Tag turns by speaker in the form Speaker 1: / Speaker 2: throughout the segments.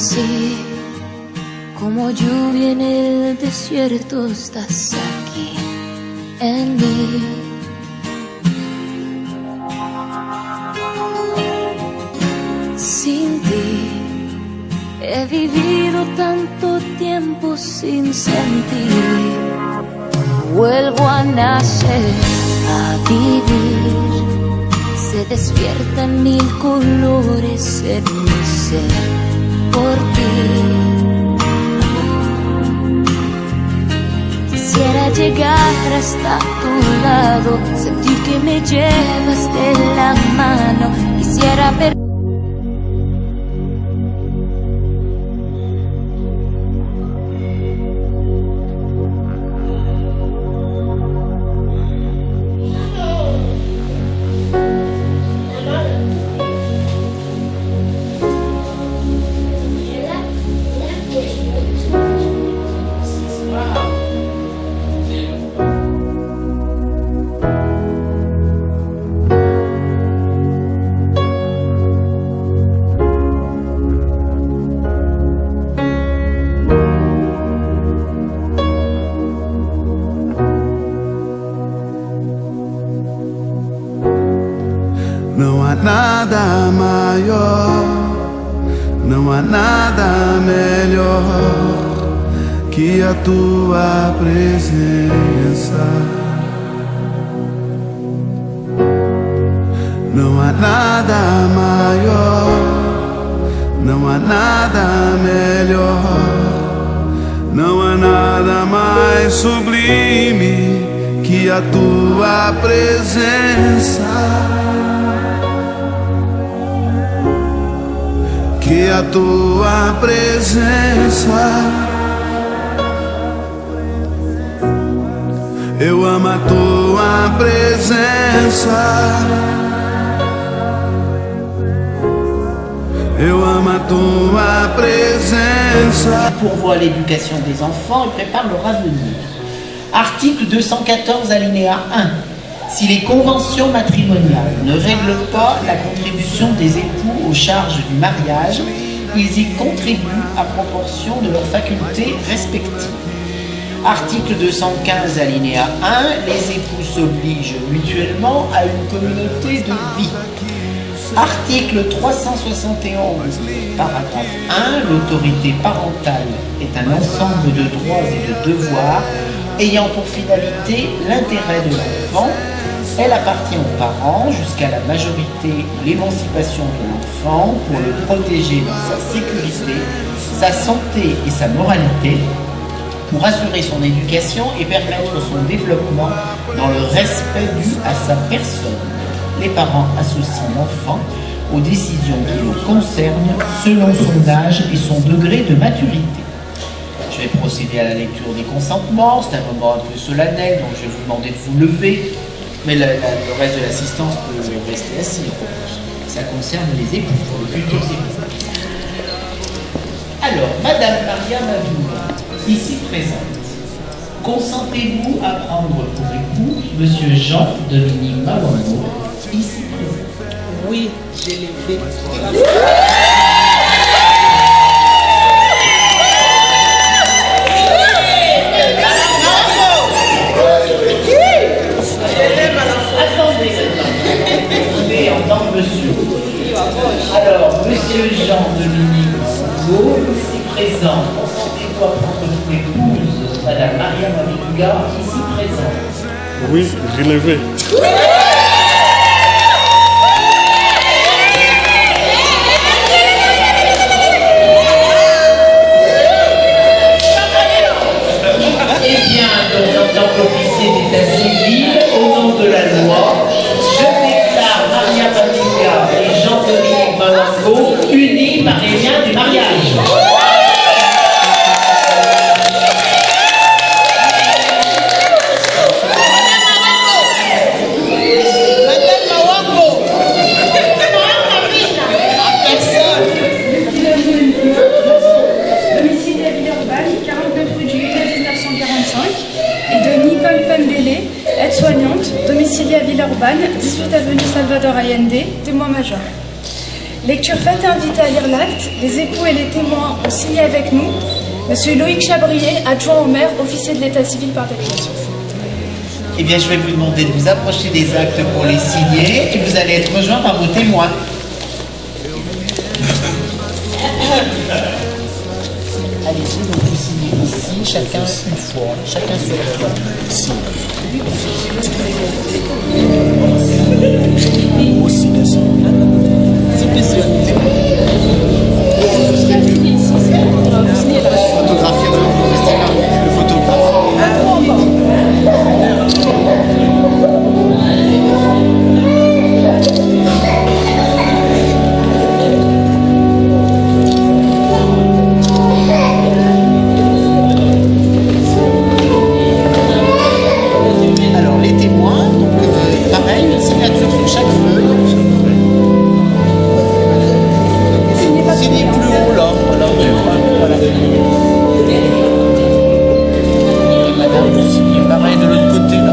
Speaker 1: Así como lluvia en el desierto, estás aquí en mí. Sin ti he vivido tanto tiempo sin sentir. Vuelvo a nacer, a vivir. Se despiertan mil colores en mi ser por ti. Quisiera llegar hasta tu lado, sentir que me llevas de la mano. Quisiera ver.
Speaker 2: Não há nada maior, não há nada melhor que a tua presença. Não há nada maior, não há nada melhor, não há nada mais sublime que a tua presença. Que a tua presença. Eu amo a tua presença. Eu amo a tua presença.
Speaker 3: Pourvoit l'éducation des enfants et prépare leur avenir. Article 214 alinéa 1. Si les conventions matrimoniales ne règlent pas la contribution des époux aux charges du mariage, ils y contribuent à proportion de leurs facultés respectives. Article 215 alinéa 1. Les époux s'obligent mutuellement à une communauté de vie. Article 371, paragraphe 1. L'autorité parentale est un ensemble de droits et de devoirs ayant pour finalité l'intérêt de l'enfant. Elle appartient aux parents jusqu'à la majorité ou l'émancipation de l'enfant pour le protéger dans sa sécurité, sa santé et sa moralité, pour assurer son éducation et permettre son développement dans le respect dû à sa personne. Les parents associent l'enfant aux décisions qui le concernent selon son âge et son degré de maturité. Je vais procéder à la lecture des consentements. C'est un moment un peu solennel, donc je vais vous demander de vous lever. Mais le reste de l'assistance peut rester assis. Ça concerne les époux, les futurs époux. Alors, Madame Maria Madoula, ici présente, consentez-vous à prendre pour époux Monsieur Jean-Dominique Mawambo, ici présent?
Speaker 4: Oui, je l'ai fait.
Speaker 3: Monsieur. Alors, Monsieur Jean-Dominique Mawambo, ici présent, consentez-vous à prendre pour épouse Madame Maria Madoula, ici présente?
Speaker 5: Oui, je l'ai fait.
Speaker 3: Eh bien, donc, en tant qu'officier d'état civil, au nom de la loi, je déclare Maria Madoula et Jean-Dominique Mawambo unis par les liens du mariage.
Speaker 6: Domicile à Villeurbanne, 49 rue du 8 1945, et de Nicole Pembele, aide-soignante, domiciliée à Villeurbanne, 18 avenue Salvador Allende, témoin majeur. Lecture faite et invité à lire l'acte, les époux et les témoins ont signé avec nous. Monsieur Loïc Chabrier, adjoint au maire, officier de l'état civil par délégation.
Speaker 3: Eh bien, je vais vous demander de vous approcher des actes pour les signer et vous allez être rejoints par vos témoins. Allez-y, donc vous signez ici, chacun une fois, chacun sur le toit. Ici. Photographier le photographe. Alors les témoins, donc pareil, une signature sur chaque feuille. Signez plus haut là, voilà. Madame, vous signez pareil de l'autre côté là.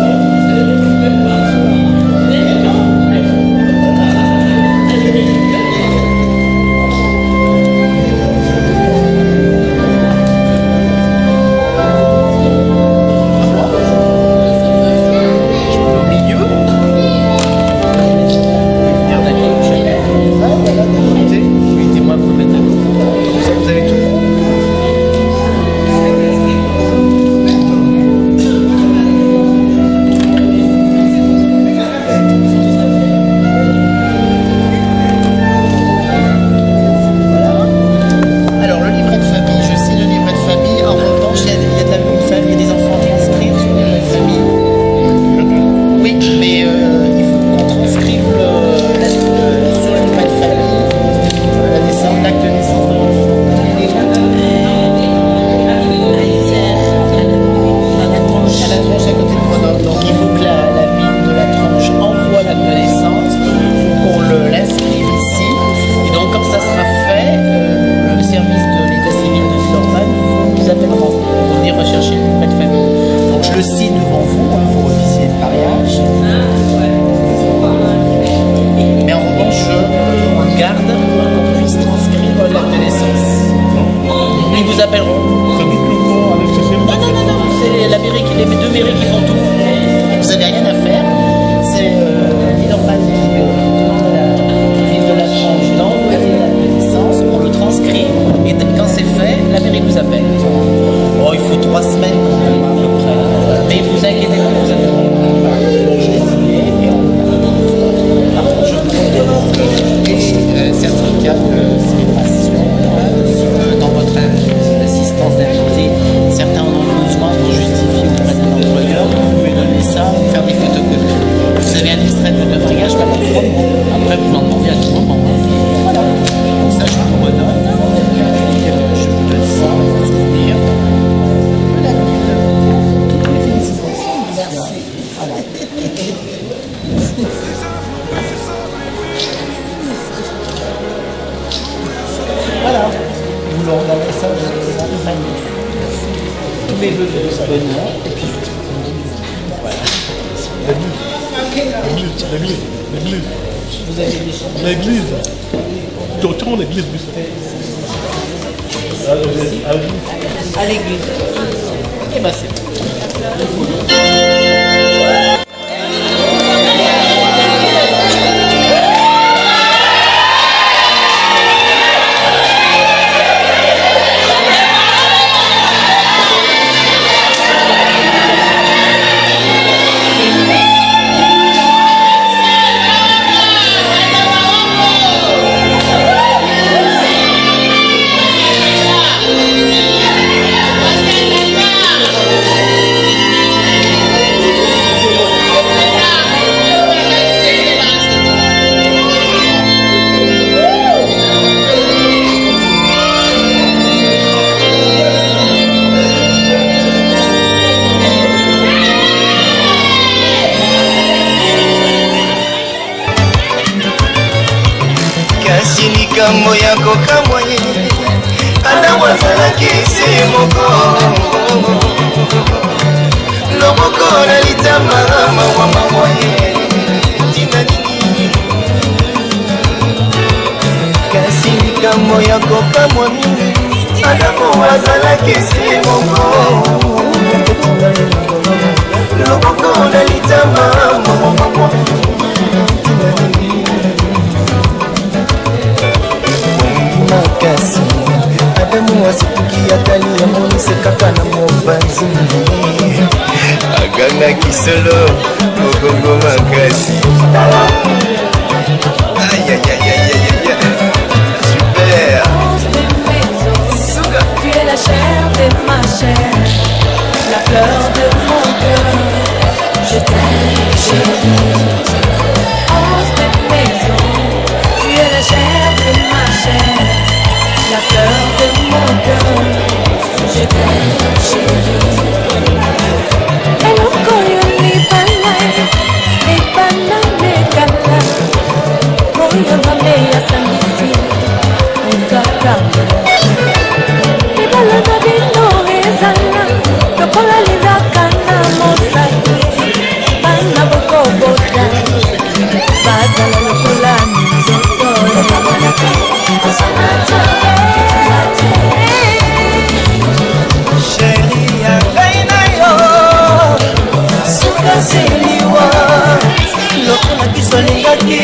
Speaker 4: L'église. Tu retournes l'église.
Speaker 3: À l'église. Et bah c'est bon.
Speaker 5: likambo ya kokamwa ye adamu azalaki se moko loboko na litambala mawa mawa ye tina nini likambo ya kokamwa mingi adamu azalaki se moko loboko na litama makasi adamu asikuki atali amonise kaka na mobanzi agangaki solo mokongo makasi. Super.
Speaker 1: Tu es la chair de ma chair, la fleur de mon cœur. Je t'aime chérie. Rose de maison, tu es la chair de ma chair, la fleur de mon cœur. Je t'aime chérie. Eloko yo libala, libala megala. Moyo mame ya sangisi, unkakamba. Libala na bino ezala, lokola lizaka na mosaki. Bana bokobota, bazala lokola nzoto.
Speaker 5: Chéri ya ngai na yo suka seliwa lokola biso alingaki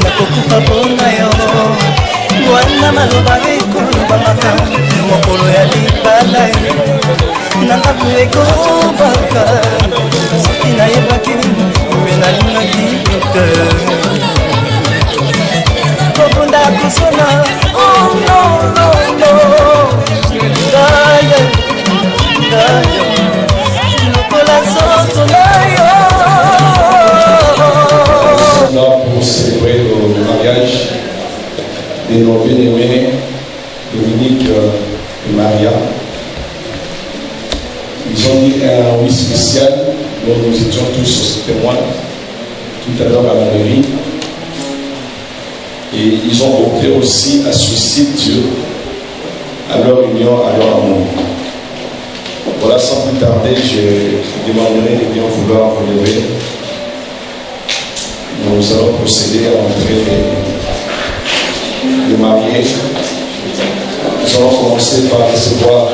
Speaker 5: nakokufa mpona yo wana maloba ekolobamaka mokolo ya libala na ndako ekobaka soki nayebaki mpe nalingaki yoke kobunda kusona
Speaker 7: Là pour célébrer le mariage de nos bien-aimés Dominique et Maria. Ils ont dit un oui spécial, dont nous étions tous témoins tout à l'heure à la mairie. Et ils ont opté aussi à susciter Dieu à leur union, à leur amour. Voilà, sans plus tarder, je demanderai de bien vouloir vous lever. Nous allons procéder à l'entrée des mariés. Nous allons commencer par recevoir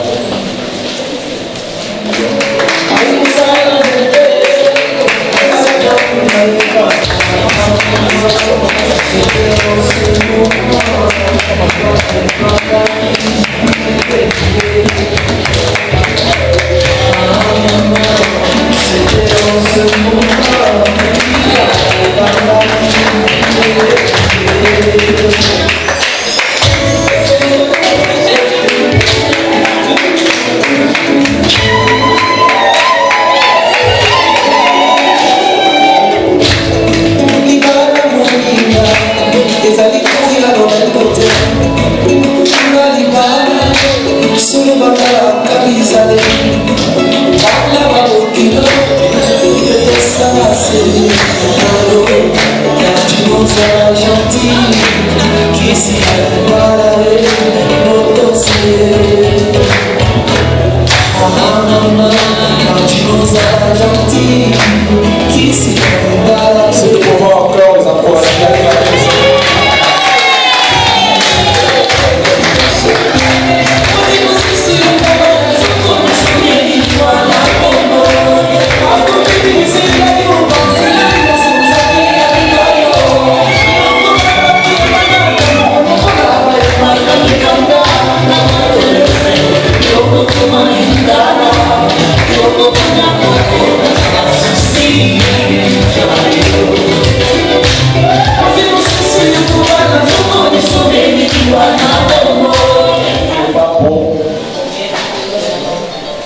Speaker 7: c'est de pouvoir encore les encourager.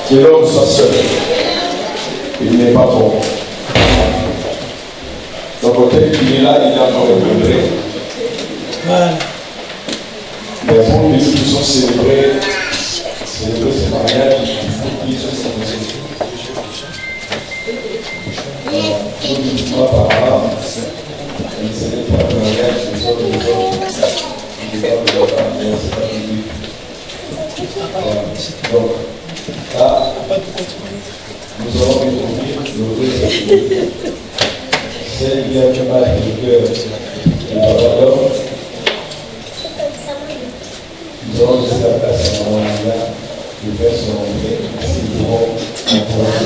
Speaker 7: Que l'homme soit seul. Il n'est pas bon. Donc peut-être qu'il est là, il est encore éprouvé.
Speaker 3: Voilà.
Speaker 7: Mais pour les qui sont célébrés ce mariage, il faut qu'ils soient célébrés. Une fois par an, il célèbre le mariage des autres, il n'est pas de la donc, là, nous allons retrouver nos deux activités. Celle qui a fait mal au cœur du Papa nous allons laisser la place à Maman Nanga de faire son entrée. Nous pourrons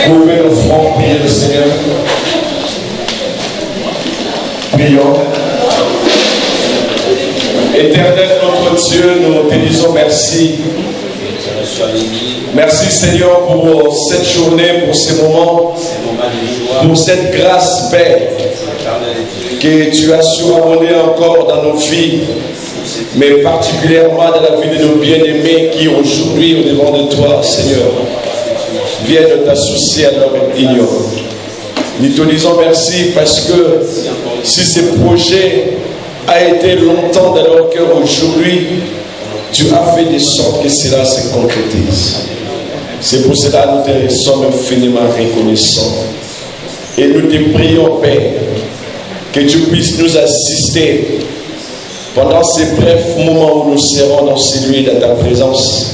Speaker 7: Ouvrez nos fronts, priez le Seigneur. Prions. Éternel notre Dieu, nous te disons merci. Merci Seigneur pour cette journée, pour ces moments, pour cette grâce, Père, que tu as su amener encore dans nos vies, mais particulièrement dans la vie de nos bien-aimés qui aujourd'hui, au devant de toi, Seigneur, viennent t'associer à leur union. Nous te disons merci parce que si ce projet a été longtemps dans leur cœur aujourd'hui, tu as fait de sorte que cela se concrétise. C'est pour cela que nous te sommes infiniment reconnaissants. Et nous te prions, Père, que tu puisses nous assister pendant ces brefs moments où nous serons dans celui dans ta présence.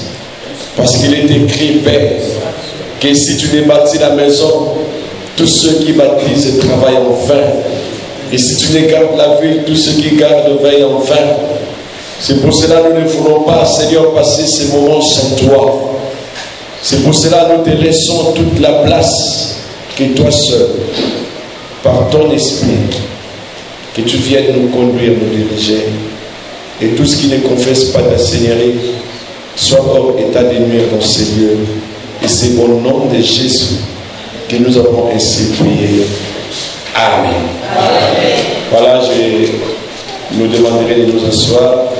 Speaker 7: Parce qu'il est écrit, Père, que si tu débâtis la maison, tous ceux qui bâtissent travaillent en vain. Et si tu ne gardes la ville, tous ceux qui gardent veillent en vain. C'est pour cela que nous ne voulons pas, Seigneur, passer ces moments sans toi. C'est pour cela que nous te laissons toute la place que toi seul, par ton esprit, que tu viennes nous conduire, nous diriger. Et tout ce qui ne confesse pas ta Seigneurie soit hors état de nuire dans ces lieux. Et c'est au nom de Jésus que nous avons ainsi prié. Amen. Amen. Voilà, je nous demanderai de nous asseoir.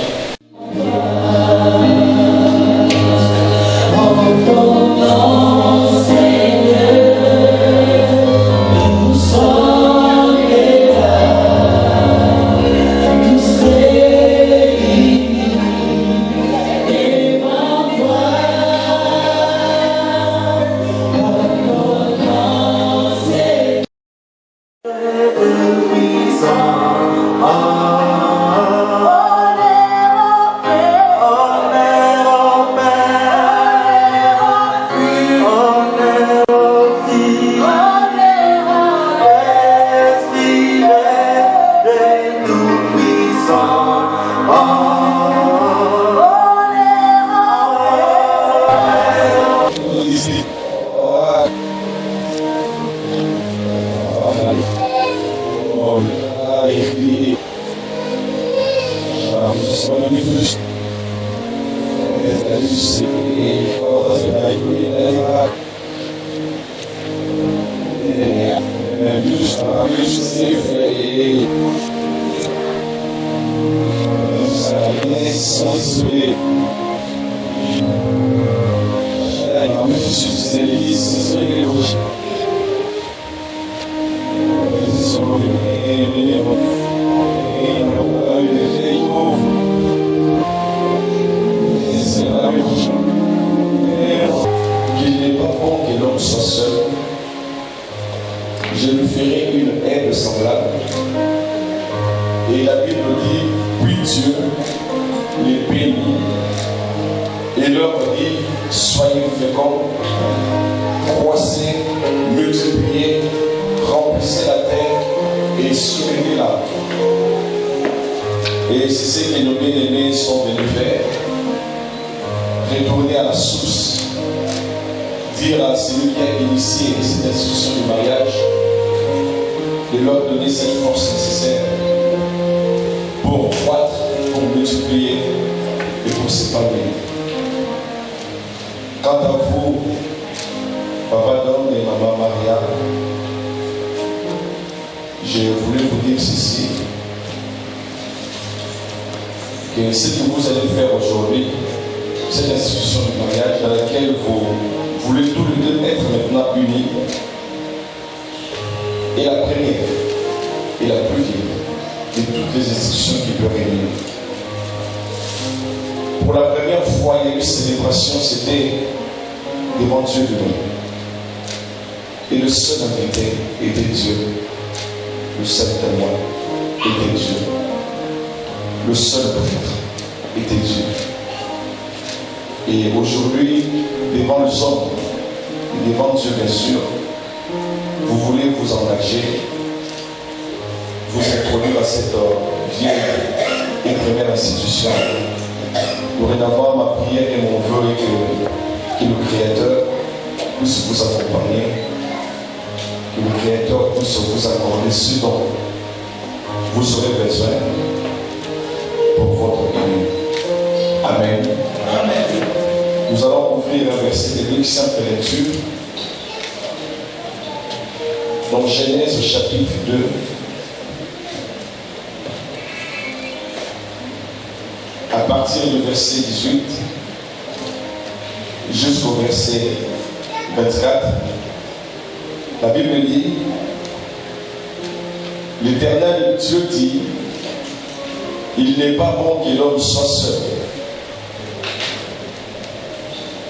Speaker 8: Dorénavant, ma prière est que le Créateur puisse vous accompagner
Speaker 7: accorder ce dont vous aurez besoin pour votre vie. Amen. Amen. Nous allons ouvrir un verset de Luc, simple lecture. Donc Genèse au chapitre 2. À partir du verset 18 jusqu'au verset 24, la Bible dit: l'Éternel Dieu dit, il n'est pas bon que l'homme soit seul.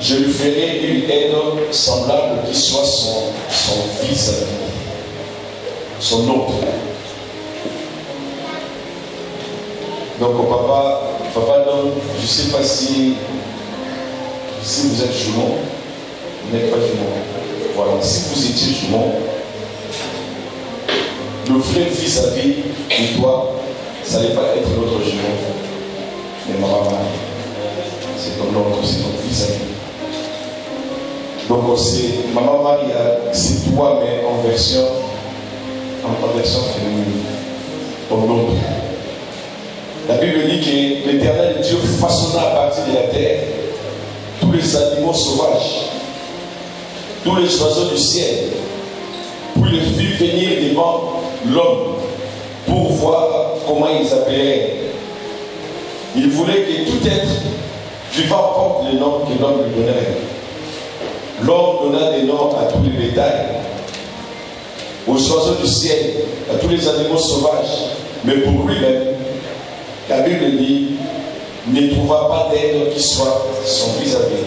Speaker 7: Je lui ferai une aide semblable qui soit son fils, son autre. Donc papa donc, je ne sais pas si vous êtes jumeau, vous n'êtes pas jumeau. Voilà, si vous étiez jumeau, le frère vis-à-vis de toi, ça n'allait pas être notre jumeau. Mais maman, c'est ton autre, c'est notre vis-à-vis. Donc c'est maman Maria, c'est toi, mais en version féminine, ton autre. La Bible dit que l'Éternel Dieu façonna à partir de la terre tous les animaux sauvages, tous les oiseaux du ciel, pour les fit venir devant l'homme, pour voir comment ils appelleraient. Il voulait que tout être vivant porte le nom que l'homme lui donnerait. L'homme donna des noms à tous les bétails, aux oiseaux du ciel, à tous les animaux sauvages, mais pour lui-même, la Bible dit, ne trouva pas d'aide qui soit son vis-à-vis.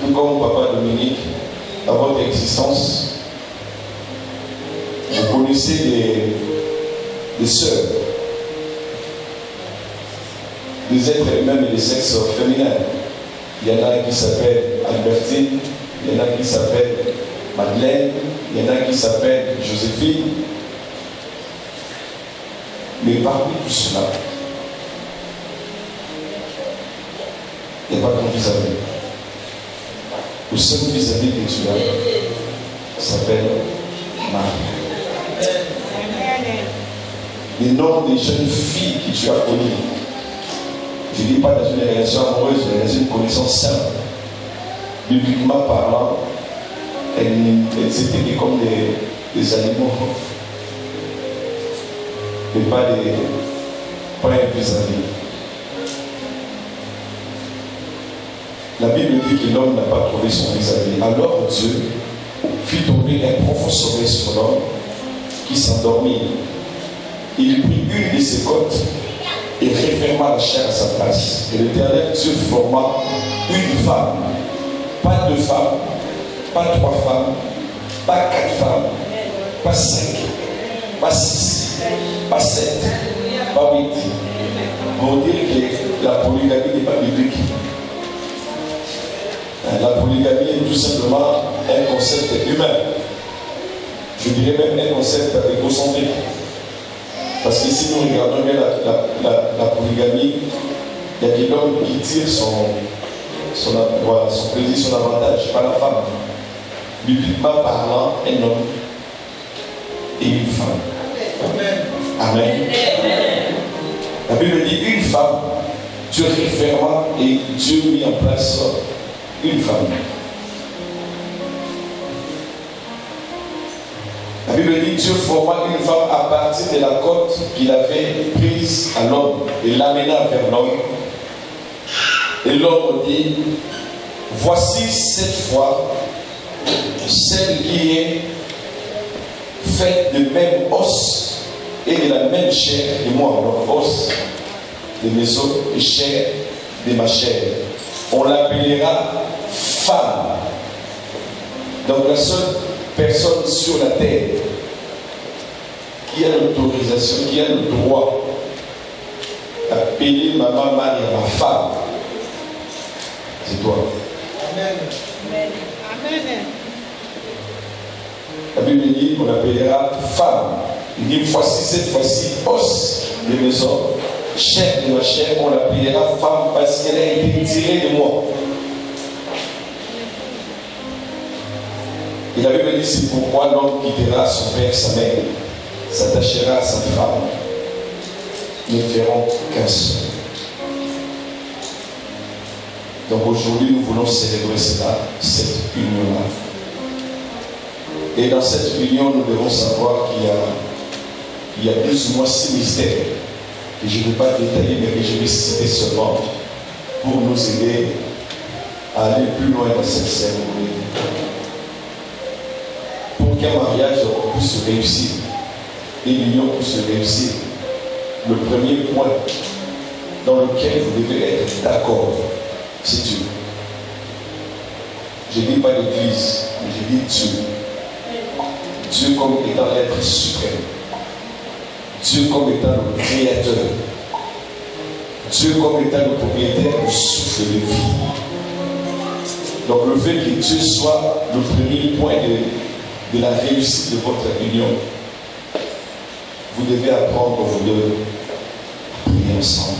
Speaker 7: Tout comme papa Dominique, dans votre existence, vous connaissez des sœurs, des êtres humains et des sexes féminins. Il y en a qui s'appellent Albertine, il y en a qui s'appellent Madeleine, il y en a qui s'appellent Joséphine. Mais parmi tout cela, il n'y a pas ton vis-à-vis. Le seul vis-à-vis que tu as s'appelle Marie. Les noms des jeunes filles que tu as connues, je ne dis pas dans une relation amoureuse, mais dans une connaissance simple. Bibliquement parlant, elles étaient comme des animaux, mais pas un vis-à-vis. La Bible dit que l'homme n'a pas trouvé son vis-à-vis. Alors Dieu fit tomber un profond sommeil sur l'homme qui s'endormit. Il prit une de ses côtes et referma la chair à sa place. Et l'Éternel Dieu forma une femme, pas deux femmes, pas trois femmes, pas quatre femmes, pas cinq, pas six, pas sept, pas huit. Pour dire que la polygamie n'est pas biblique. La polygamie est tout simplement un concept humain. Je dirais même un concept égocentrique. Parce que si nous regardons bien la polygamie, il y a des hommes qui tirent son plaisir, son avantage, pas la femme. Bibliquement parlant, un homme et une femme. Amen. La Bible dit une femme, Dieu referma et Dieu mit en place une femme. La Bible dit Dieu forma une femme à partir de la côte qu'il avait prise à l'homme et l'amena vers l'homme. Et l'homme dit, voici cette fois celle qui est faite de même os et de la même chair que moi. Donc os de mes os et chair de ma chair. On l'appellera femme. Donc la seule personne sur la terre qui a l'autorisation, qui a le droit d'appeler maman Maria ma femme, c'est toi. Amen. Amen. La Bible dit qu'on appellera femme. Il dit voici cette fois-ci os de mes os, chair de ma chair, on l'appellera femme parce qu'elle a été tirée de moi. Et la Bible dit c'est pourquoi l'homme quittera son père, sa mère. s'attachera à sa femme, ne feront qu'un seul. Donc aujourd'hui, nous voulons célébrer cela, cette union-là. Et dans cette union, nous devons savoir qu'il y a plus ou moins 6 mystères que je ne vais pas détailler, mais que je vais citer seulement pour nous aider à aller plus loin dans cette cérémonie. Pour qu'un mariage puisse réussir et l'union puisse réussir, le premier point dans lequel vous devez être d'accord, c'est Dieu. Je ne dis pas l'Église, mais je dis Dieu. Dieu comme étant l'être suprême. Dieu comme étant le créateur. Dieu comme étant le propriétaire du souffle de vie. Donc le fait que Dieu soit le premier point de la réussite de votre union, vous devez apprendre vous deux à prier ensemble.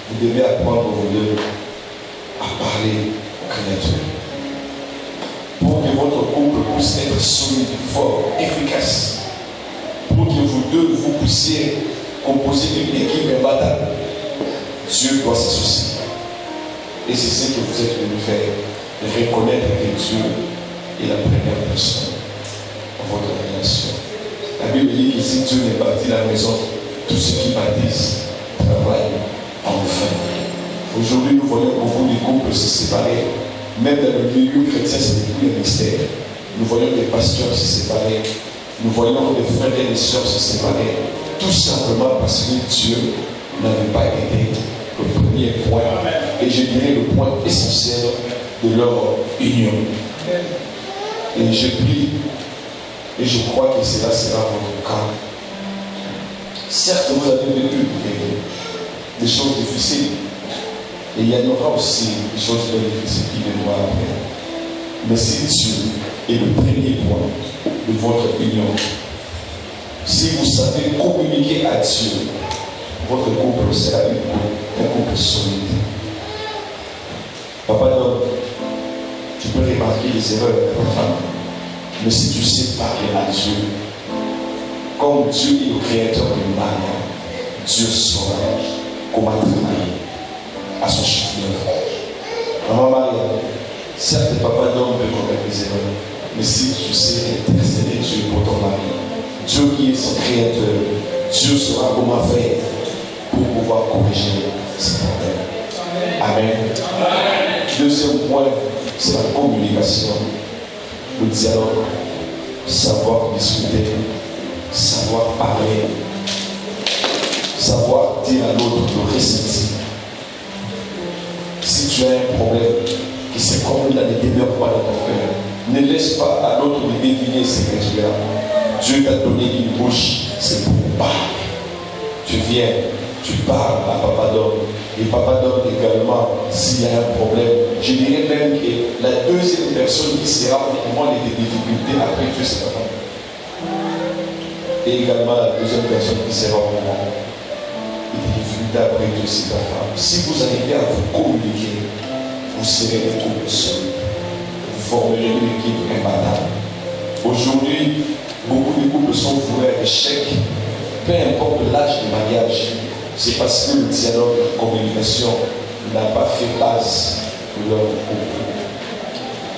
Speaker 7: Vous devez apprendre vous deux à parler au Créateur. Pour que votre couple puisse être solide, fort, efficace. Pour que vous deux, vous puissiez composer une équipe imbattable. Dieu doit s'associer. Et c'est ce que vous êtes venu faire. Reconnaître que Dieu est la première personne dans votre relation. La Bible dit que si Dieu n'est pas bâti la maison, tous ceux qui bâtissent travaillent en vain. Aujourd'hui, nous voyons beaucoup de couples se séparer. Même dans le milieu chrétien, c'est depuis un mystère. Nous voyons des pasteurs se séparer. Nous voyons des frères et des sœurs se séparer. Tout simplement parce que Dieu n'avait pas été le premier point. Et je dirais le point essentiel de leur union. Et je prie, et je crois que cela sera votre cas. Certes, vous avez vécu des choses difficiles. Et il y en aura aussi des choses très difficiles qui viendront après. Mais si Dieu est le premier point de votre union, si vous savez communiquer à Dieu, votre couple sera un couple solide. Papa, donc, tu peux remarquer les erreurs de ta femme, mais si tu sais parler à Dieu, comme Dieu est le créateur du mariage, Dieu saura comment travailler à son chef d'œuvre. Maman Maria, certes, papa d'homme peut commettre des erreurs, mais si tu sais intercéder Dieu pour ton mari, Dieu qui est son créateur, Dieu saura comment faire pour pouvoir corriger ses problèmes. Amen. Deuxième point, c'est la communication, le dialogue, savoir discuter, savoir parler, savoir dire à l'autre le ressenti. Si tu as un problème qui c'est comme il ne demeure pas dans ton cœur, ne laisse pas à l'autre de deviner ce que tu as. Dieu t'a donné une bouche, c'est pour parler. Tu viens, tu parles à Papa d'homme. Et Papa d'homme également, s'il y a un problème, je dirais même que la deuxième personne qui sera au moment des difficultés après Dieu, c'est ta femme. Et également la deuxième personne qui sera au moment des difficultés après Dieu, c'est ta femme. Si vous arrivez à vous communiquer, vous serez un couple solide. Vous formerez une équipe imbattable. Aujourd'hui, beaucoup de couples sont voués à l'échec. Peu importe l'âge du mariage, c'est parce que le dialogue, la communication n'a pas fait base de leur couple.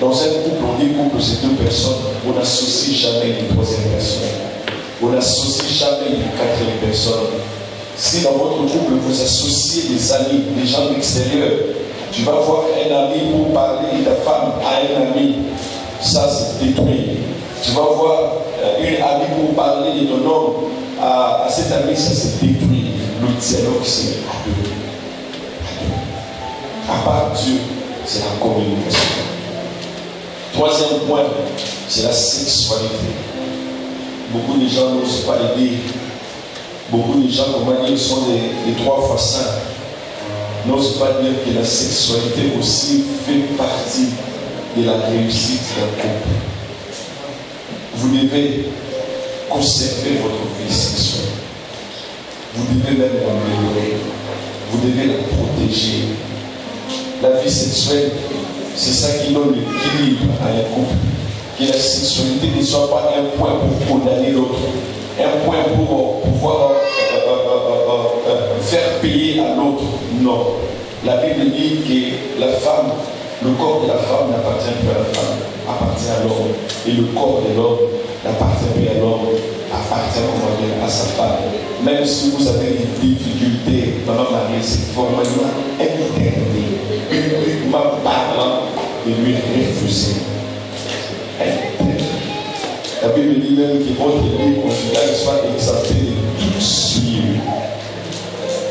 Speaker 7: Dans un couple, on dit couple, c'est deux personnes, on n'associe jamais une troisième personne. On n'associe jamais une quatrième personne. Si dans votre couple, vous associez des amis, des gens extérieurs, tu vas voir un ami pour parler de ta femme à un ami, ça c'est détruit. Tu vas voir une amie pour parler de ton homme à cet ami, ça c'est détruit. Le dialogue, c'est à deux. À part Dieu, c'est la communication. Troisième point, c'est la sexualité. Beaucoup de gens n'osent pas le dire. Beaucoup de gens, comment dire, sont les 3 fois saints. N'osent pas dire que la sexualité aussi fait partie de la réussite d'un couple. Vous devez conserver votre vie sexuelle. Vous devez même l'améliorer. Vous devez la protéger. La vie sexuelle, c'est ça qui donne l'équilibre à un couple. Que la sexualité ne soit pas un point pour condamner l'autre, un point pour pouvoir faire payer à l'autre. Non. La Bible dit que la femme, le corps de la femme n'appartient plus à la femme, appartient à l'homme. Et le corps de l'homme n'appartient plus à l'homme, appartient à sa femme. Même si vous avez des difficultés, Maman Marie, c'est formellement interdit, uniquement parlant, de lui refuser. La Bible dit même que votre vie conjugale soit exemptée de tout suivi.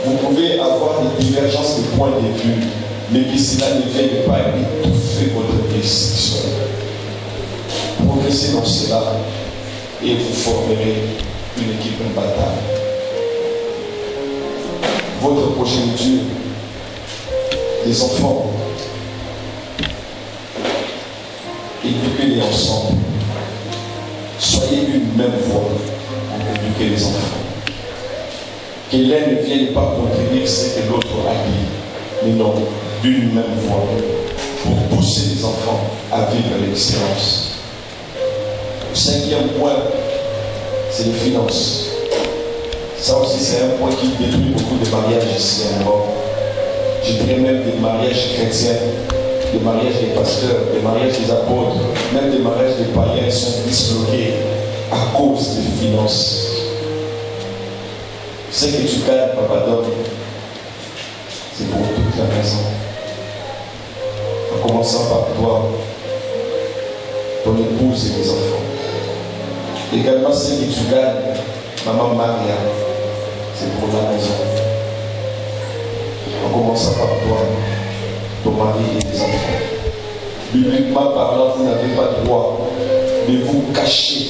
Speaker 7: Vous pouvez avoir des divergences de points de vue, mais que cela ne vienne pas étouffer votre vie sexuelle. Progressez dans cela et vous formerez une équipe imbattable. Votre progéniture, des enfants, éduquez-les ensemble. Soyez une même voix pour éduquer les enfants. Que l'un ne vienne pas contredire ce que l'autre a dit, mais non, d'une même voix pour pousser les enfants à vivre l'excellence. Le cinquième point, c'est les finances. Ça aussi, c'est un point qui détruit beaucoup de mariages ici en Europe. Je dirais même des mariages chrétiens, des mariages des pasteurs, des mariages des apôtres, même des mariages des païens sont disloqués à cause des finances. Ce que tu gagnes, papa donne, c'est pour toute la maison. En commençant par toi, ton épouse et les enfants. Également, ce que tu gagnes, maman Maria, c'est pour la maison. En commençant par toi, ton mari et les enfants. Bibliquement parlant, vous n'avez pas le droit de vous cacher,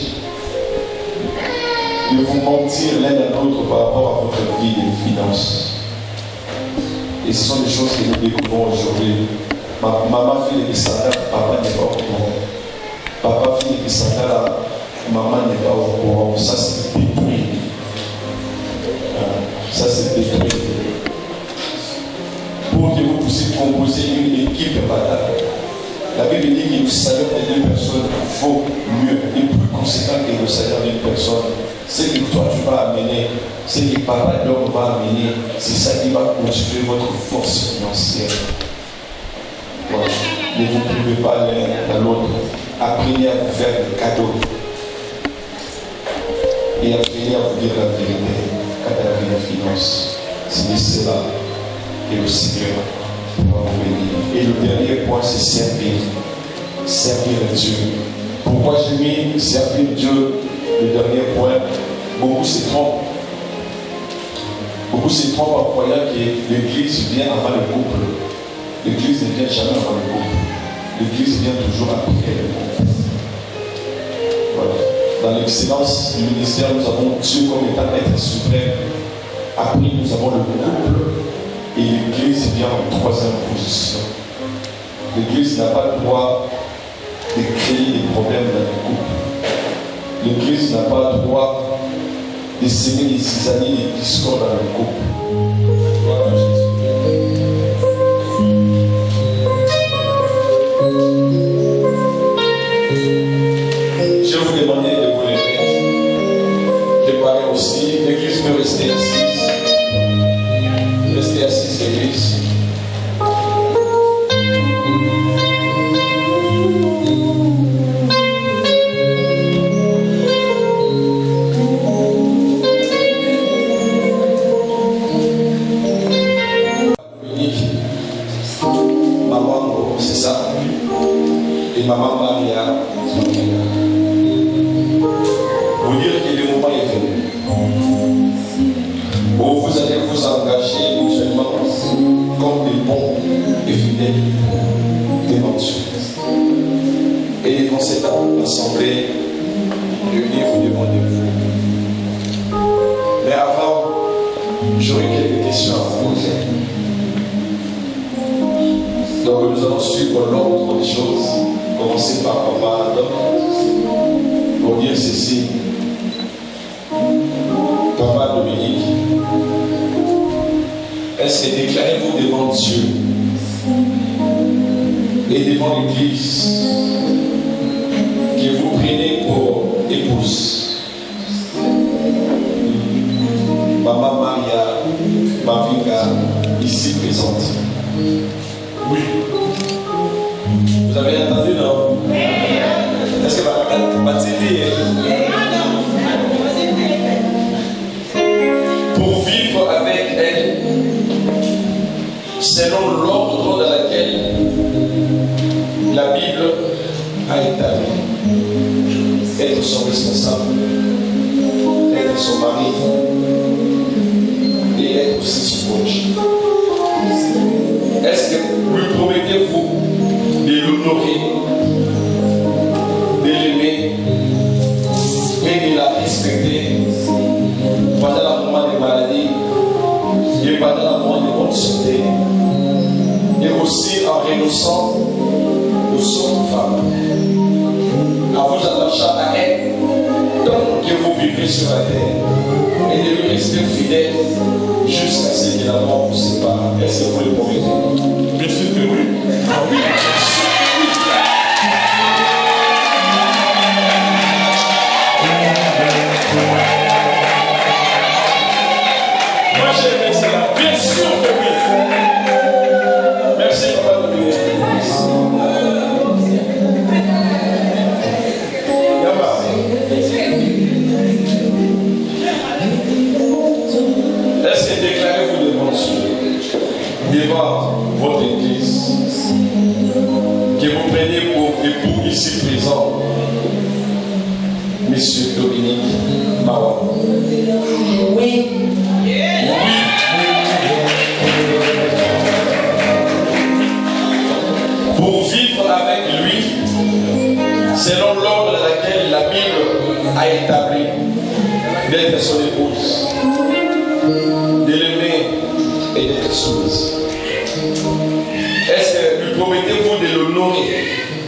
Speaker 7: de vous mentir l'un à l'autre par rapport à votre vie et finances. Et ce sont des choses que nous découvrons aujourd'hui. Maman fait des sandales, papa n'est pas au courant. Papa fait des sandales, maman n'est pas au courant. Ça c'est détruit. Ça c'est détruit. Pour que vous puissiez composer une équipe battable. La Bible dit que le salaire de deux personnes vaut mieux et plus conséquent que le salaire d'une personne. Ce que toi tu vas amener, ce que papa l'homme va amener, c'est ça qui va constituer votre force financière. Voilà. Ne vous privez pas l'un à l'autre. Apprenez à vous faire des cadeaux. Et apprenez à vous dire la vérité quand il y a la finance. C'est de cela que le Seigneur va vous bénir. Et le dernier point, c'est servir. Servir Dieu. Pourquoi j'ai mis servir Dieu? Le dernier point, beaucoup se trompent. Beaucoup se trompent en croyant que l'église vient avant le couple. L'église ne vient jamais avant le couple. L'église vient toujours après le couple. Voilà. Dans l'excellence du ministère, nous avons Dieu comme étant être suprême. Après, nous avons le couple. Et l'église vient en troisième position. L'église n'a pas le droit de créer des problèmes dans le couple. L'église n'a pas le droit de s'aimer des cisailles et des discords dans le couple. Voilà, je vais vous demander de vous lever. Je parlais aussi, l'église peut rester assise. Restez assise, l'église. Maman, c'est ça. Et maman Maria, vous dire que le moment est venu. Où vous allez vous engager mutuellement comme des bons et fidèles devant Dieu. Et devant cette assemblée, réunir devant vous. Mais avant, j'aurai quelques questions à vous poser. Donc nous allons suivre l'ordre des choses. Commencer par Papa Adam pour dire ceci. Papa Dominique, est-ce que déclarez-vous devant Dieu et devant l'Église que vous prenez pour épouse pour vivre avec elle selon l'ordre dans lequel la Bible a établi. Être son responsable, être son mari et être aussi son coach. Est-ce que lui promettez-vous de l'honorer, de l'aimer et de la respecter pendant le moment de maladie et pendant le moment de bonne santé, et aussi en renonçant aux autres femmes, à vous attacher à elle tant que vous vivrez sur la terre et de lui rester fidèle jusqu'à ce que la mort vous sépare? Est-ce que vous le promettez?
Speaker 4: Bien sûr que oui. Ah oui.
Speaker 7: Moi j'ai aimé cela. Bien sûr que oui. Merci Papa Dominique. Est-ce que déclarez-vous devant votre église que vous prenez pour époux ici présent Monsieur Dominique Mawa?
Speaker 3: Oui.
Speaker 7: Pour vivre avec lui selon l'ordre dans lequel la Bible a établi, d'être son épouse, de l'aimer et d'être soumise. Est-ce que lui promettez-vous de l'honorer,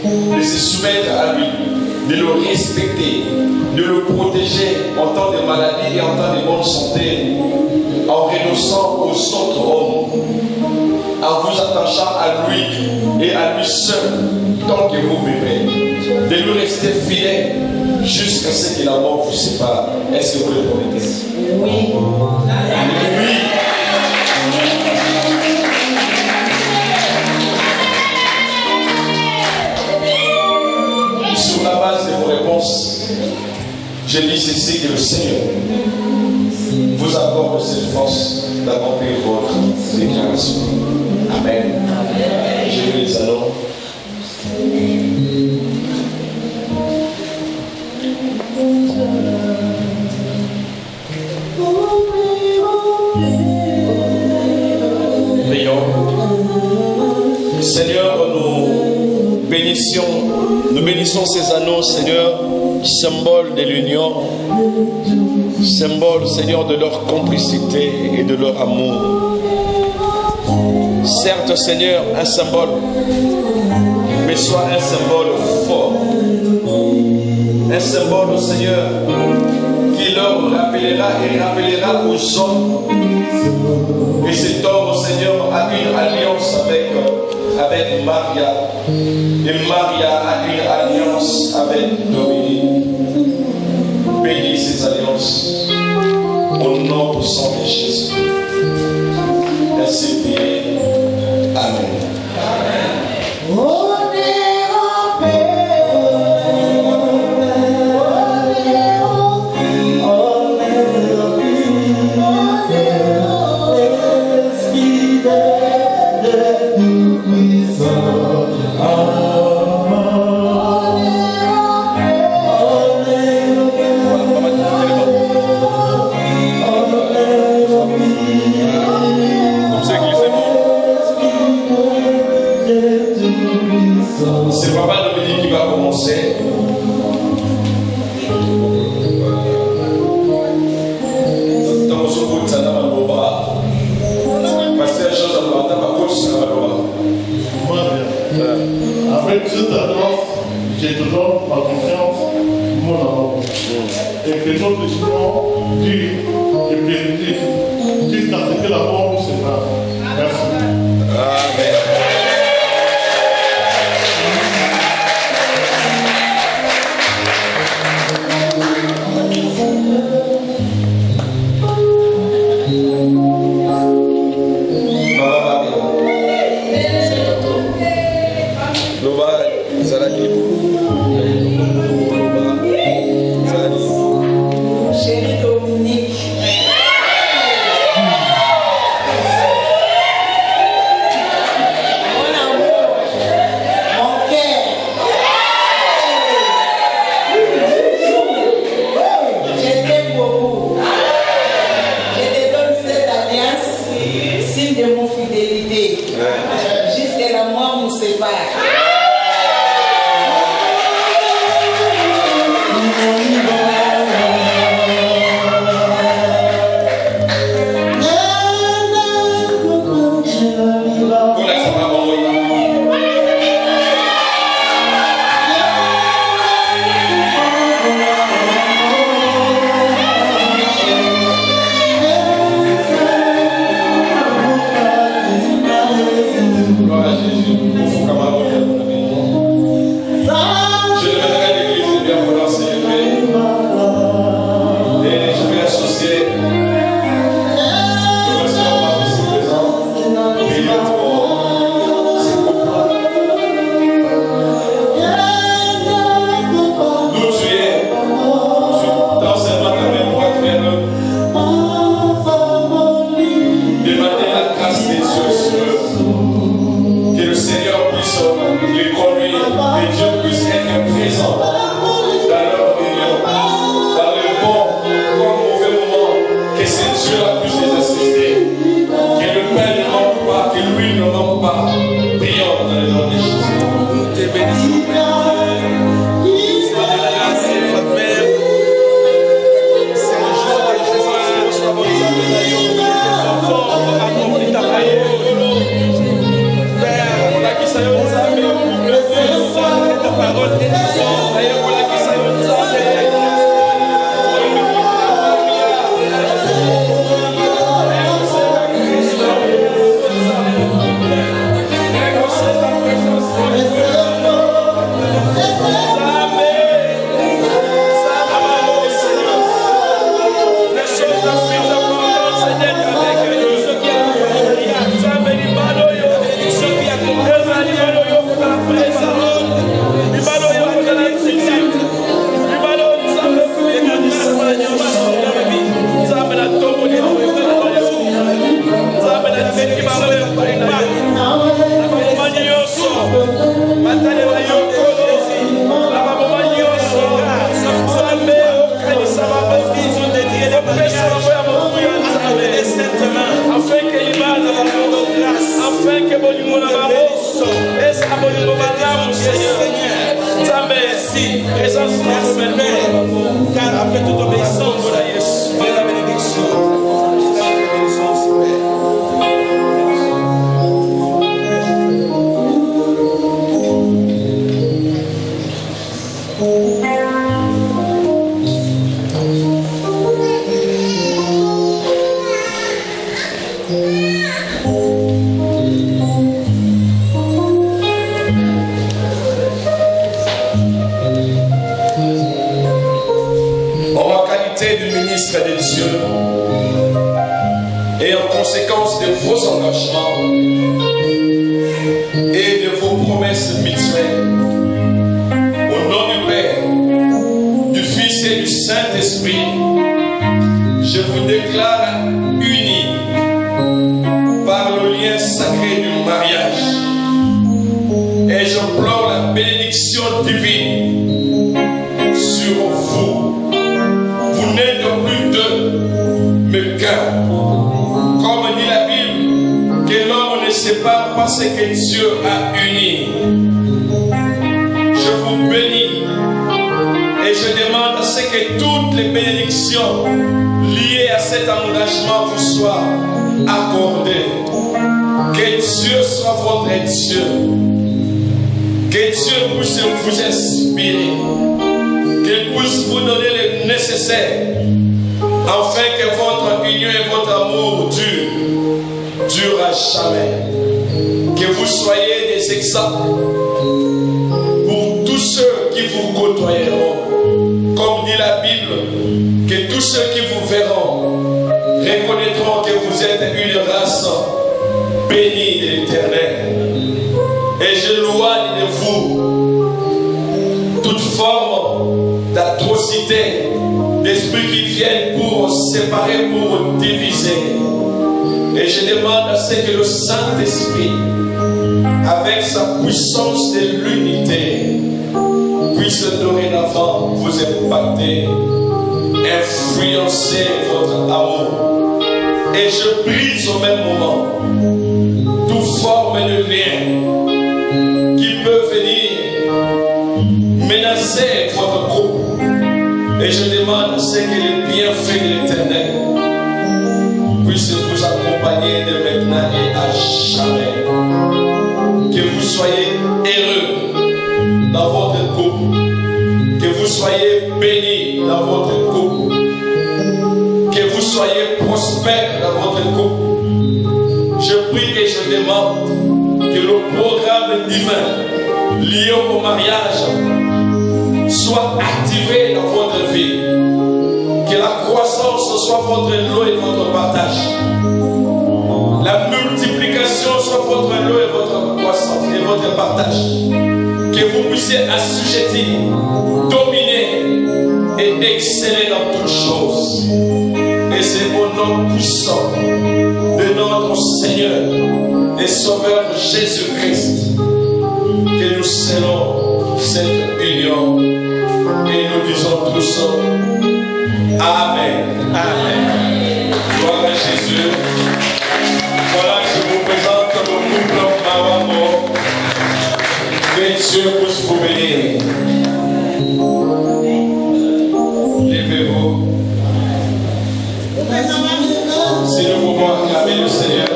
Speaker 7: de se soumettre à lui, de le respecter, de le protéger en temps de maladie et en temps de bonne santé, en renonçant aux autres hommes, en vous attachant à lui et à lui seul tant que vous vivrez, de lui rester fidèle jusqu'à ce que la mort vous sépare? Est-ce que vous le promettez?
Speaker 3: Oui.
Speaker 7: Oui. Sur la base de vos réponses, je dis ceci, que le Seigneur vous accorde cette force d'accomplir votre déclaration. Amen. Je vous les annonce. Prions. Seigneur, nous bénissons ces anneaux, Seigneur, symbole de l'union, symbole, Seigneur, de leur complicité et de leur amour. Certes, Seigneur, un symbole, mais soit un symbole fort, un symbole, Seigneur, qui leur rappellera et rappellera aux hommes. Et cet homme, Seigneur, a une alliance avec Maria. Et Maria a une alliance avec Dominique. Bénis ces alliances au nom du sang de Jésus. Ainsi prié. Amen. C'est Papa Dominique qui va commencer. Dans ce coup de Sana Maloba, Pasteur Jean Zamanda, ma coach Sana Maloba.
Speaker 4: Avec cette alliance, je te donne ma confiance, mon amour. Et que notre union dure et pérenne jusqu'à ce que la mort nous sépare. Merci.
Speaker 7: Amen. qualité de ministre de Dieu et en conséquence de vos engagements et de vos promesses mutuelles, au nom du Père, du Fils et du Saint-Esprit, je vous déclare unis par le lien sacré du mariage et j'implore la bénédiction divine sur vous. Vous n'êtes plus deux, mais qu'un. Comme dit la Bible, que l'homme ne sépare pas ce que Dieu a uni. Je vous bénis et je demande à ce que toutes les bénédictions liées à cet engagement vous soient accordées. Que Dieu soit votre Dieu. Que Dieu puisse vous inspirer. Qu'il puisse vous donner le nécessaire afin que votre union et votre amour durent à jamais. Que vous soyez des exemples pour tous ceux qui vous côtoieront. Comme dit la Bible, que tous ceux qui vous verront reconnaîtront que vous êtes une race bénie de l'Éternel. Et je loigne de vous toute forme d'atrocité, d'esprits qui viennent pour séparer, pour diviser. Et je demande à ce que le Saint-Esprit, avec sa puissance de l'unité, puisse dorénavant vous impacter, influencer votre amour. Et je brise au même moment toute forme de lien qui peut venir menacer votre couple. Et je demande à ce que les bienfaits de l'Éternel puissent vous accompagner de maintenant et à jamais. Que vous soyez heureux dans votre couple. Que vous soyez bénis dans votre couple. Que vous soyez prospères dans votre couple. Je prie et je demande que le programme divin lié au mariage soit activé dans votre vie. Que la croissance soit votre lot et votre partage. La multiplication soit votre lot et votre croissance et votre partage. Que vous puissiez assujettir, dominer et exceller dans toutes choses. Et c'est au nom puissant de notre Seigneur et Sauveur Jésus-Christ que nous scellons cette union et nous disons tous Amen. Amen. Gloire à Jésus. Voilà, je vous présente le couple Mawamo. Que Dieu puisse vous bénir. Levez-vous. Si nous pouvons acclamer le Seigneur.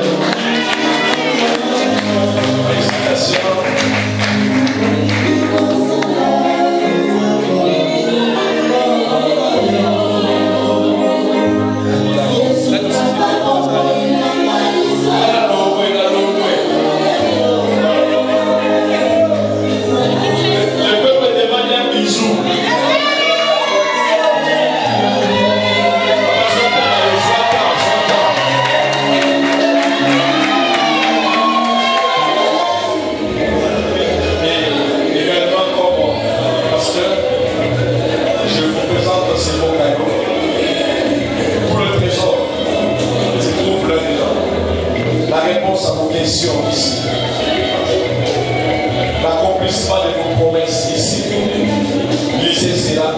Speaker 7: Félicitations. À vos questions ici. L'accomplissement de vos promesses ici. Lisez cela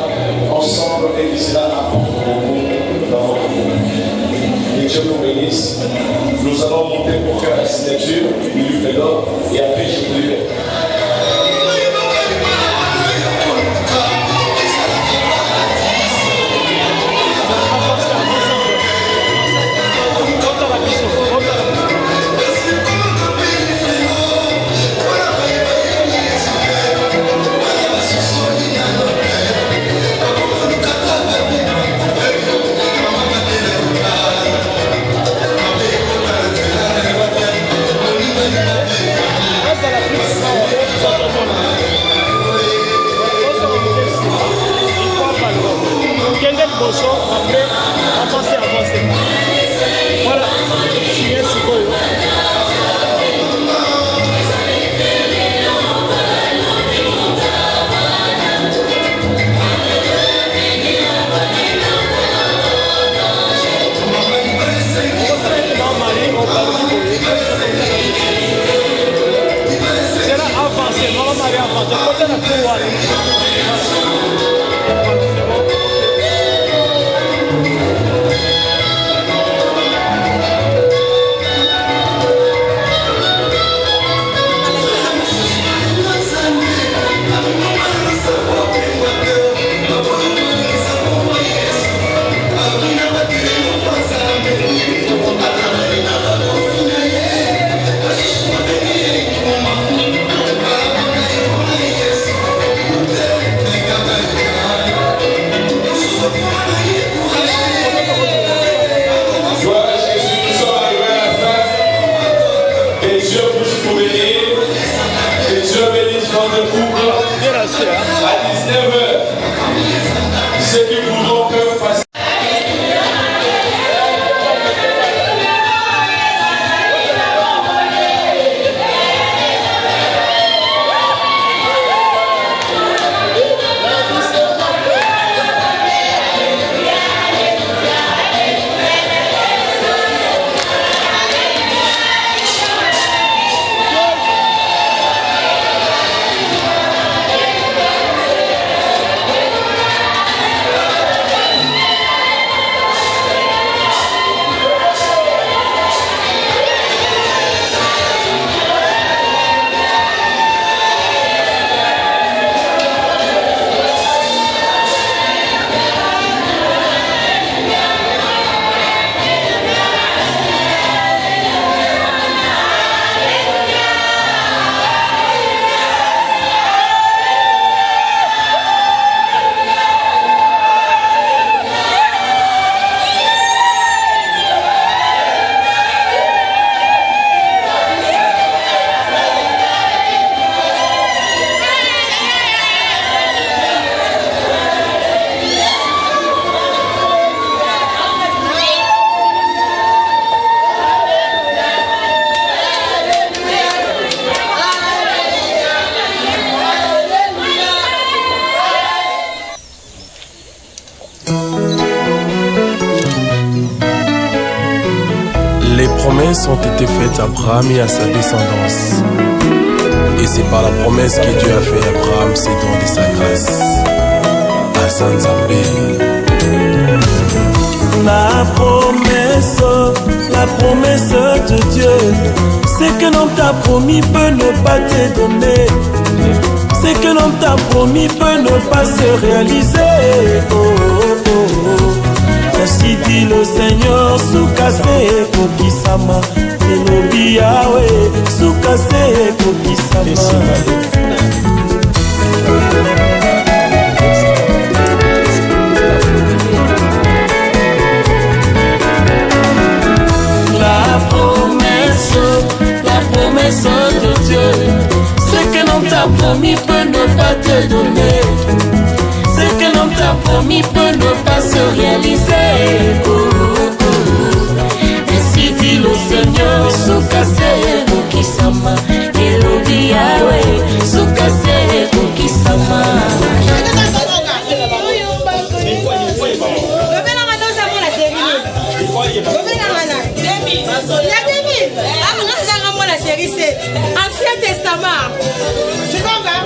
Speaker 7: ensemble et lisez cela à votre dans votre monde. Que Dieu vous bénisse. Nous allons monter pour faire la signature du livre d'or et après je vous libère.
Speaker 8: liboso après avancer. Voilà, signé sikoyo.
Speaker 9: Les promesses ont été faites à Abraham et à sa descendance. Et c'est par la promesse que Dieu a fait à Abraham, c'est don de sa grâce. À Sanzambé.
Speaker 10: La promesse de Dieu, c'est que l'on t'a promis peut ne pas te donner. C'est que l'on t'a promis peut ne pas se réaliser. Oh, oh, oh. Ainsi dit le Seigneur, Soukase Kokisama, Elobi Yahweh, Soukase Kokisama. La promesse de Dieu, c'est que l'on t'a promis peut ne pas te donner. C'est que l'on t'a promis peut ne pas se réaliser. Oh, oh, oh. Ainsi dit le Seigneur, Soukase Kokisama, Elobi Yahweh, Soukase Kokisama.
Speaker 11: Ancien Testament. Tu comprends?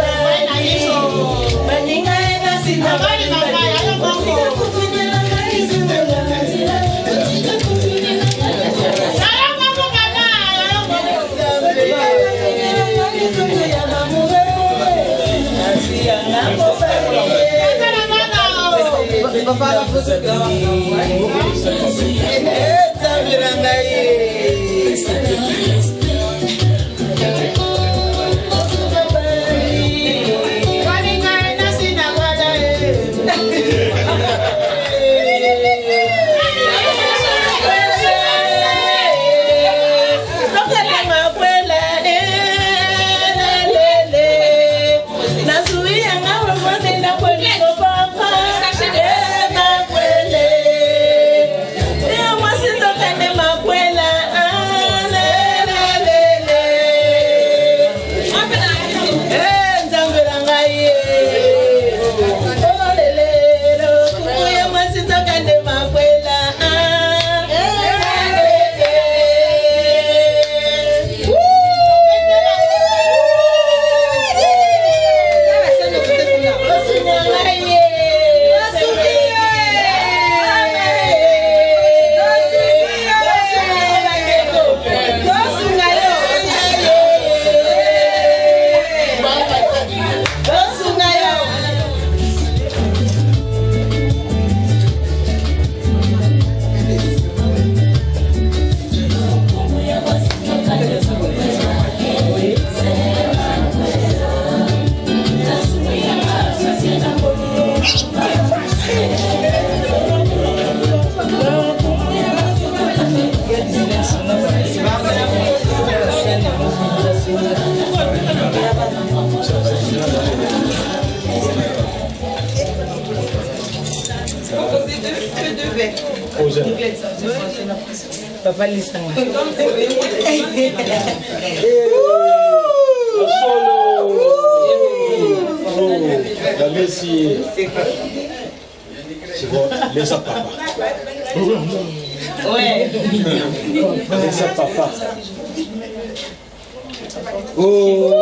Speaker 11: Bye. Papa listen.
Speaker 8: Laisse papa.
Speaker 11: Ouais.
Speaker 8: Laisse papa.
Speaker 11: Oh.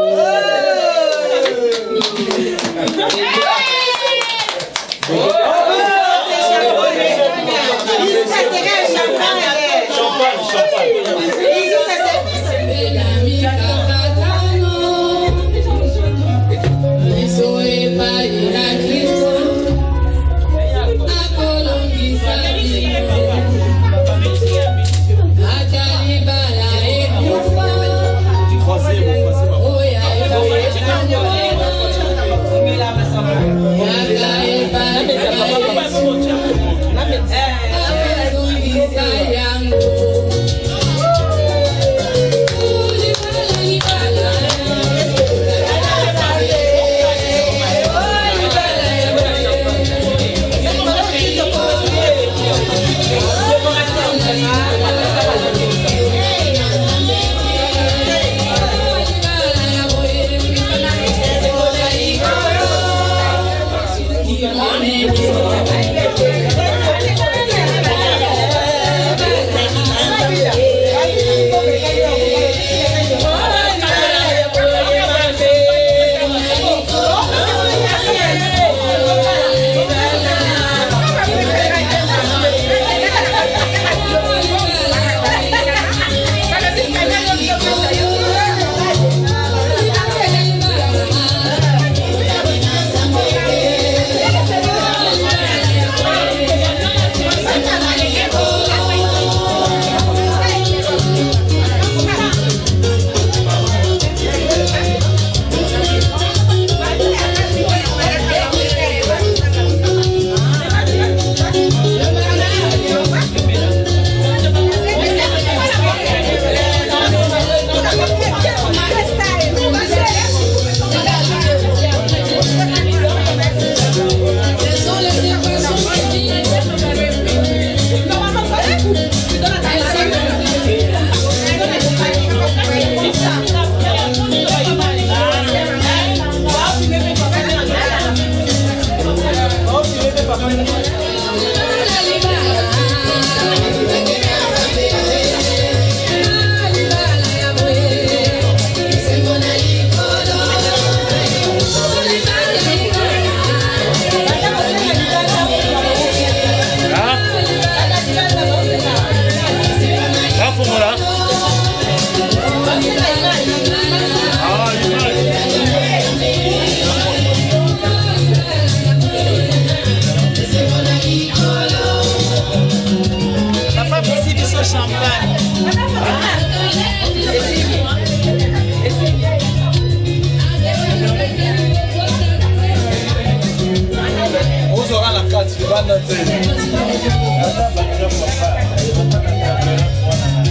Speaker 8: Troisième.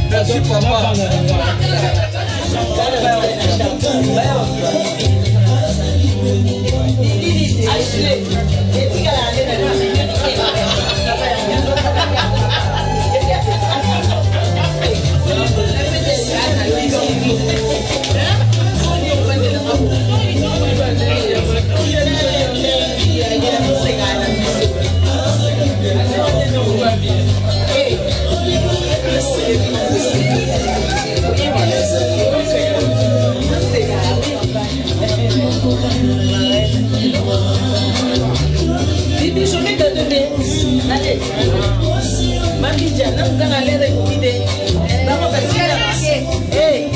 Speaker 12: Merci papa.
Speaker 11: Bibi, je vais te donner. Allez. Mamie, Diana, nous allons aller récupérer. Maman, hey.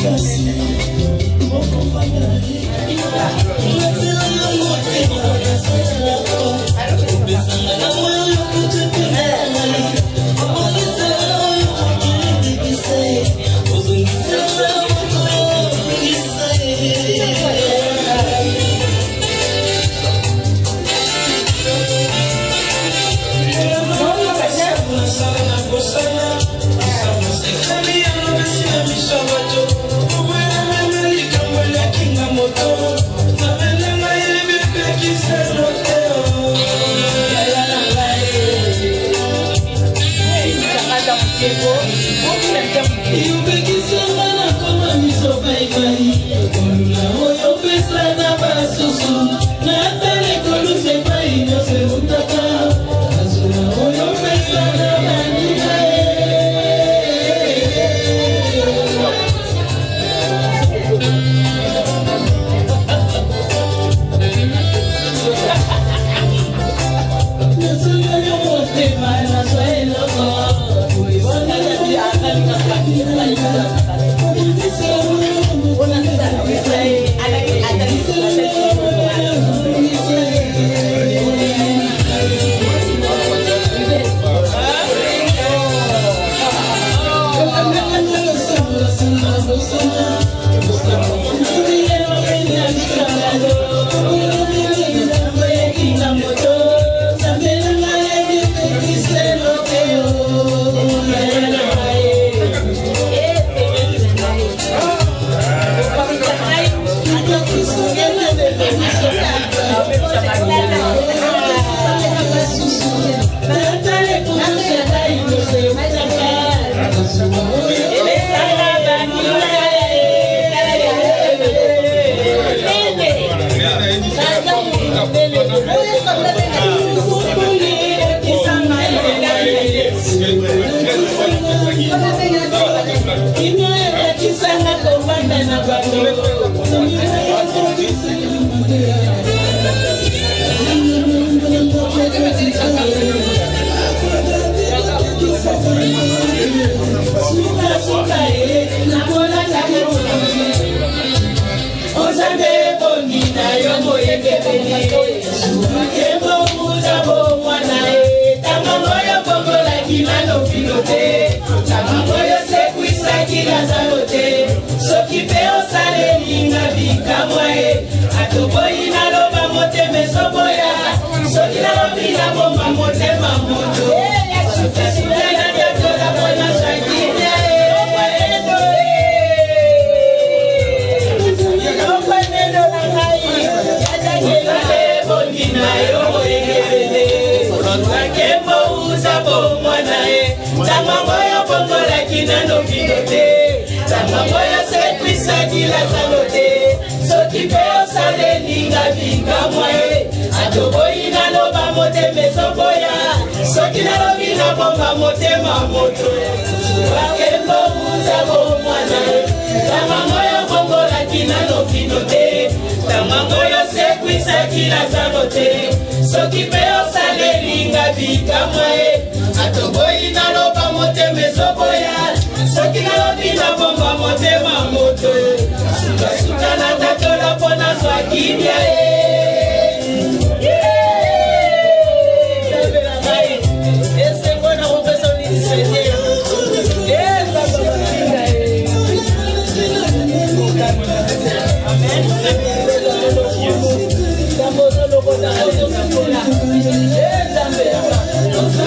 Speaker 11: Amen.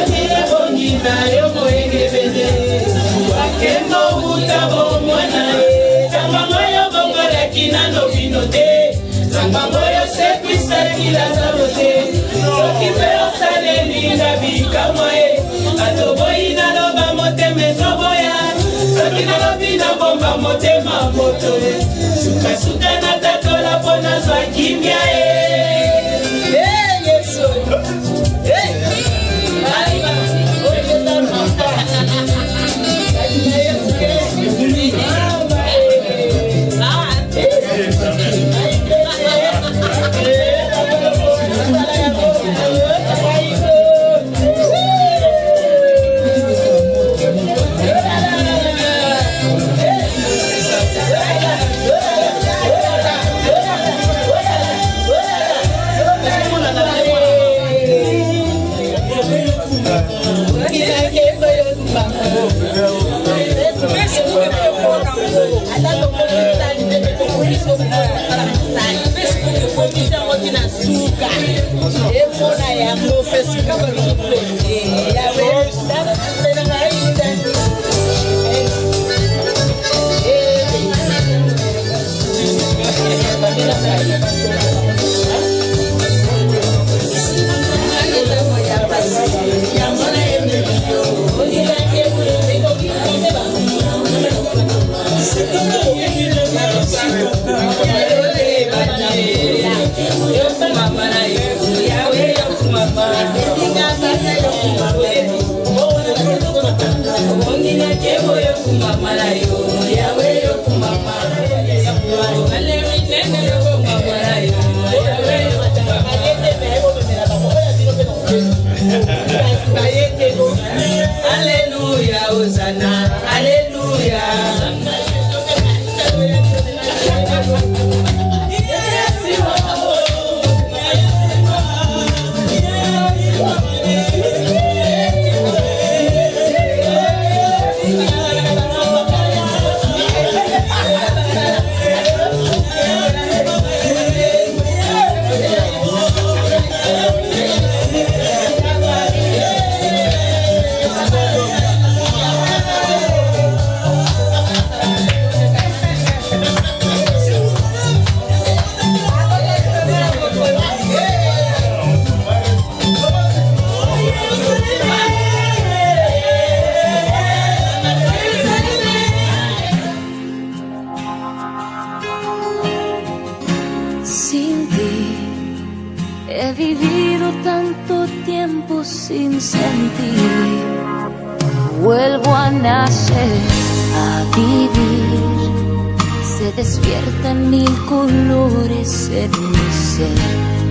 Speaker 11: milazaro te soki mpe osaleli na bikamwa ye atoboyi naloba motema ezoboya soki nalobi nabomba motema moto ye sukasuka natatola mpo nazwa kimia ye yesu Alléluia, Hosanna, Alléluia.
Speaker 13: Sin ti he vivido tanto tiempo sin sentir. Vuelvo a nacer, a vivir. Se despiertan mil colores en mi ser.